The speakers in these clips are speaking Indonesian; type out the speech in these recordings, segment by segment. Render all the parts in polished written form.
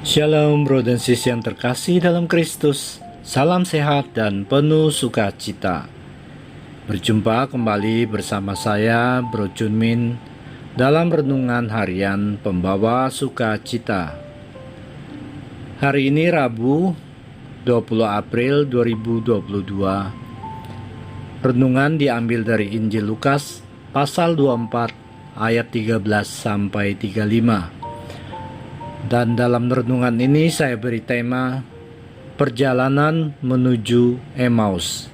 Shalom bro dan sis yang terkasih dalam Kristus. Salam sehat dan penuh sukacita. Berjumpa kembali bersama saya Bro Junmin dalam renungan harian pembawa sukacita. Hari ini Rabu 20 April 2022. Renungan diambil dari Injil Lukas pasal 24 ayat 13 sampai 35. Dan dalam renungan ini saya beri tema perjalanan menuju Emmaus.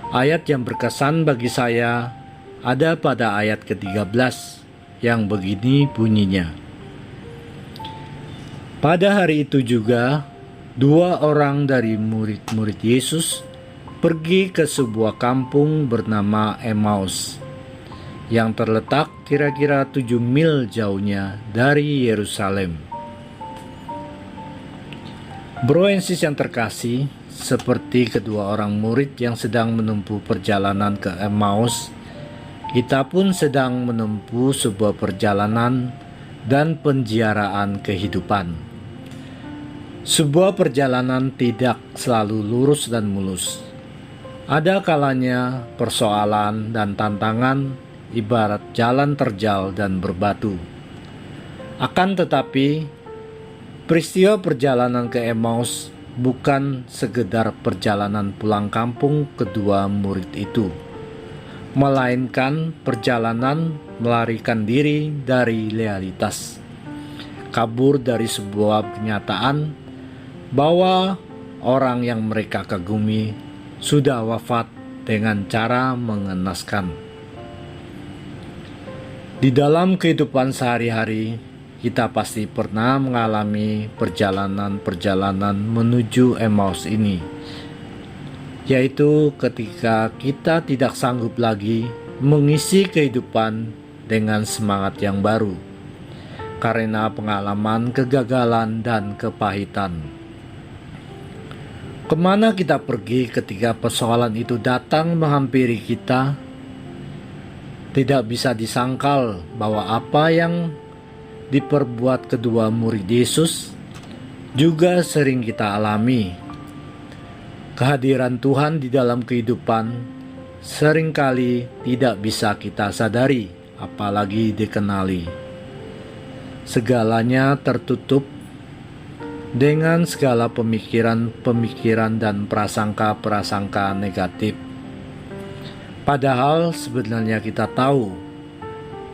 Ayat yang berkesan bagi saya ada pada ayat ke-13 yang begini bunyinya. Pada hari itu juga, dua orang dari murid-murid Yesus pergi ke sebuah kampung bernama Emmaus yang terletak kira-kira 7 mil jauhnya dari Yerusalem. Bro and sis yang terkasih, seperti kedua orang murid yang sedang menempuh perjalanan ke Emmaus, kita pun sedang menempuh sebuah perjalanan dan penjiaraan kehidupan. Sebuah perjalanan tidak selalu lurus dan mulus. Ada kalanya persoalan dan tantangan ibarat jalan terjal dan berbatu. Akan tetapi, peristiwa perjalanan ke Emmaus bukan sekedar perjalanan pulang kampung kedua murid itu, melainkan perjalanan melarikan diri dari realitas, kabur dari sebuah kenyataan bahwa orang yang mereka kagumi sudah wafat dengan cara mengenaskan. Di dalam kehidupan sehari-hari, kita pasti pernah mengalami perjalanan-perjalanan menuju Emmaus ini, yaitu ketika kita tidak sanggup lagi mengisi kehidupan dengan semangat yang baru, karena pengalaman kegagalan dan kepahitan. Kemana kita pergi ketika persoalan itu datang menghampiri kita? Tidak bisa disangkal bahwa apa yang diperbuat kedua murid Yesus juga sering kita alami. Kehadiran Tuhan di dalam kehidupan seringkali tidak bisa kita sadari, apalagi dikenali. Segalanya tertutup dengan segala pemikiran-pemikiran dan prasangka-prasangka negatif. Padahal sebenarnya kita tahu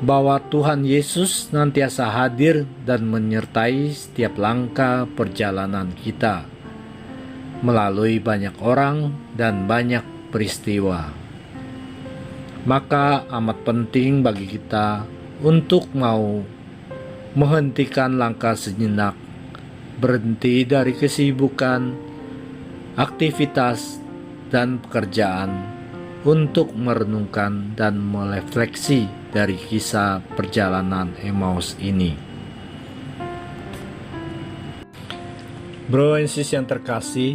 bahwa Tuhan Yesus senantiasa hadir dan menyertai setiap langkah perjalanan kita melalui banyak orang dan banyak peristiwa. Maka amat penting bagi kita untuk mau menghentikan langkah sejenak, berhenti dari kesibukan, aktivitas, dan pekerjaan untuk merenungkan dan merefleksi dari kisah perjalanan Emmaus ini. Bro and sis yang terkasih,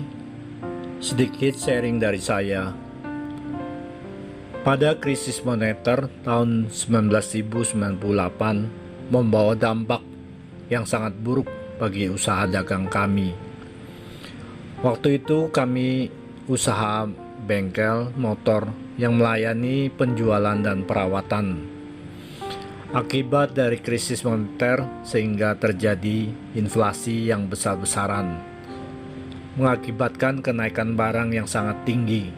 sedikit sharing dari saya. Pada krisis moneter tahun 1998 membawa dampak yang sangat buruk bagi usaha dagang kami. Waktu itu kami usaha bengkel motor yang melayani penjualan dan perawatan. Akibat dari krisis moneter sehingga terjadi inflasi yang besar-besaran, mengakibatkan kenaikan barang yang sangat tinggi,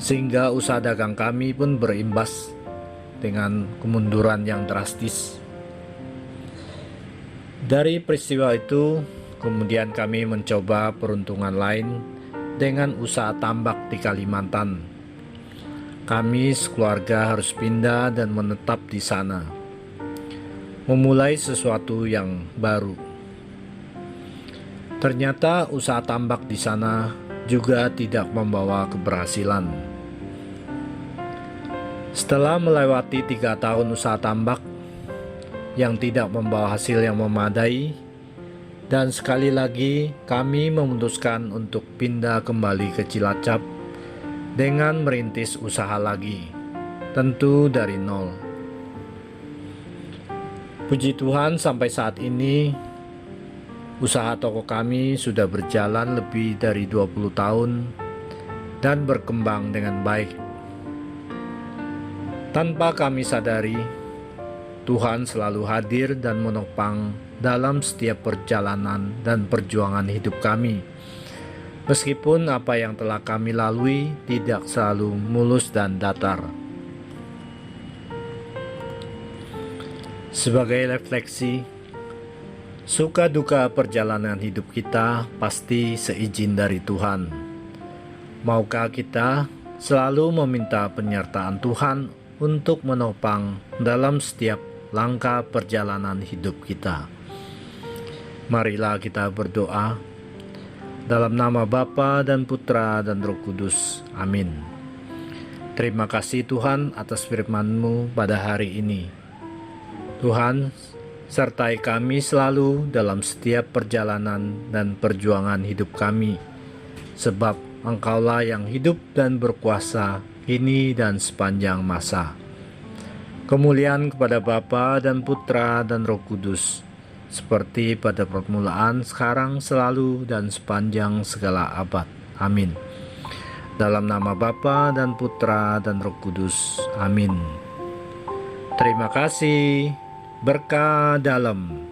sehingga usaha dagang kami pun berimbas dengan kemunduran yang drastis. Dari peristiwa itu, kemudian kami mencoba peruntungan lain dengan usaha tambak di Kalimantan. Kami sekeluarga harus pindah dan menetap di sana, memulai sesuatu yang baru. Ternyata usaha tambak di sana juga tidak membawa keberhasilan. Setelah melewati 3 tahun usaha tambak yang tidak membawa hasil yang memadai, dan sekali lagi kami memutuskan untuk pindah kembali ke Cilacap dengan merintis usaha lagi, tentu dari nol. Puji Tuhan sampai saat ini Usaha toko kami sudah berjalan lebih dari 20 tahun dan berkembang dengan baik. Tanpa kami sadari, Tuhan selalu hadir dan menopang dalam setiap perjalanan dan perjuangan hidup kami. Meskipun apa yang telah kami lalui tidak selalu mulus dan datar. Sebagai refleksi, suka duka perjalanan hidup kita pasti seizin dari Tuhan. Maukah kita selalu meminta penyertaan Tuhan untuk menopang dalam setiap langkah perjalanan hidup kita? Marilah kita berdoa. Dalam nama Bapa dan Putra dan Roh Kudus. Amin. Terima kasih Tuhan atas firman-Mu pada hari ini. Tuhan, sertai kami selalu dalam setiap perjalanan dan perjuangan hidup kami, sebab Engkaulah yang hidup dan berkuasa kini dan sepanjang masa. Kemuliaan kepada Bapa dan Putra dan Roh Kudus, seperti pada permulaan, sekarang, selalu, dan sepanjang segala abad. Amin. Dalam nama Bapa dan Putra dan Roh Kudus. Amin. Terima kasih. Berkah dalam.